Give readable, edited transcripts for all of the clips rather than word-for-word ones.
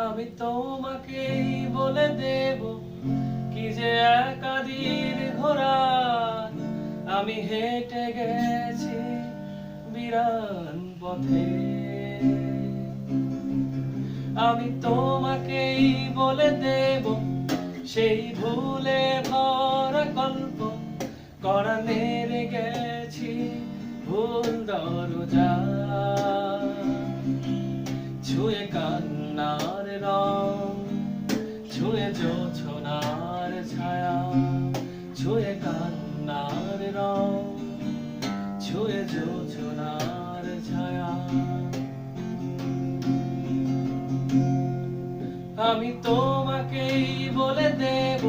আমি তোমাকেই বলে দেব কি যে একাদির ঘোড়ায় আমি হেঁটে গেছি বিরান পথে। আমি তোমাকেই বলে দেব সেই ভুলে ভরা গল্প করা নেড়ে গেছি ভুল দরজা। ছুঁয়ে কান্নার রং, ছুঁয়ে জোছনার ছায়া, ছুঁয়ে কান্নার রং, ছুঁয়ে জোছনার ছায়া। আমি তোমাকেই বলে দেব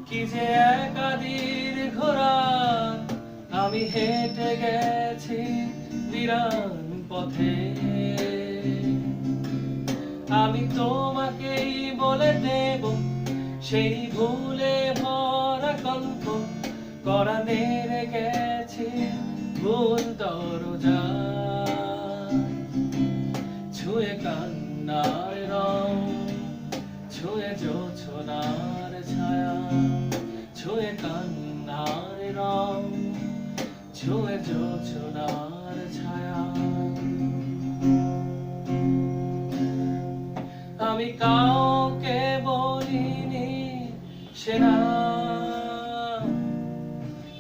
কি যে একাদির ঘোড়ায় আমি হেঁটে গেছি বিরান পথে। আমি তোমাকেই বলে দেব সেই ভুলে ভরা গল্প করা নেড়ে গেছি ভুল দরজা। ছুঁয়ে কান্নার রং, ছুঁয়ে জোছনার ছায়া, ছুঁয়ে কান্নার রং, ছুঁয়ে জোছনার ছায়া। আমি কাউকে বলিনি সে নাম,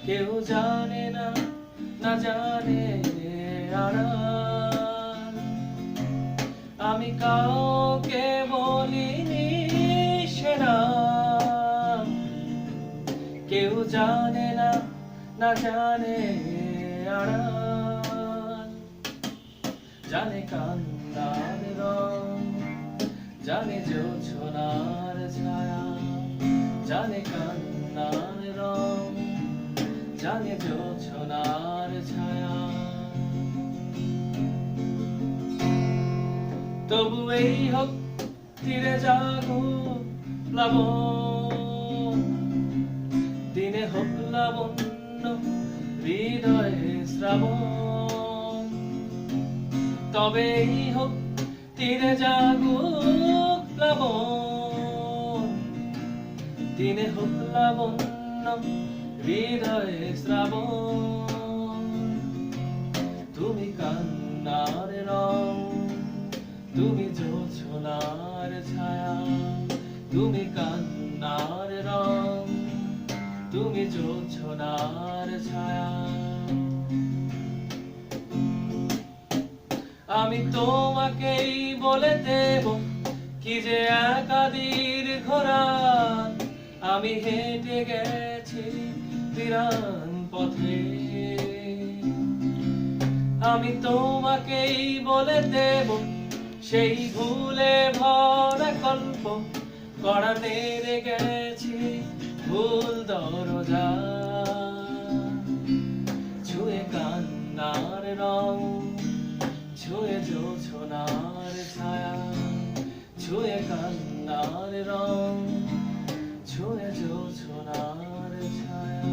কেউ জানে না, না জানে আড়াল। আমি কাউকে বলিনি সে নাম, কেউ জানে না, না জানে আড়াল। জানে কান্নার রং, জানে জোছনার ছায়া, জানে কান্নার রং, জানে জোছনার ছায়া। তবু এই হোক তীরে জাগুক প্লাবন, দিনে হোক লাবণ্য হৃদয়ে শ্রাবণ। তবে এই হোক তীরে জাগুক প্লাবন, দিনে হোক লাবণ্য হৃদয়ে শ্রাবণ। তুমি কান্নার রং, তুমি জোছনার ছায়া, তুমি কান্নার রং, তুমি জোছনার ছায়া। আমি তোমাকেই বলে দেব কি যে একাদির ঘোড়ায় আমি হেঁটে গেছি বিরান পথে। আমি তোমাকেই বলে দেব সেই ভুলে ভরা গল্প করা নেড়ে গেছি ভুল দরজা। ছুঁয়ে কান্নার রং, ছুঁয়ে জোছনার ছায়া, ছুঁয়ে কান্নার রং, ছুঁয়ে জোছনার ছায়া।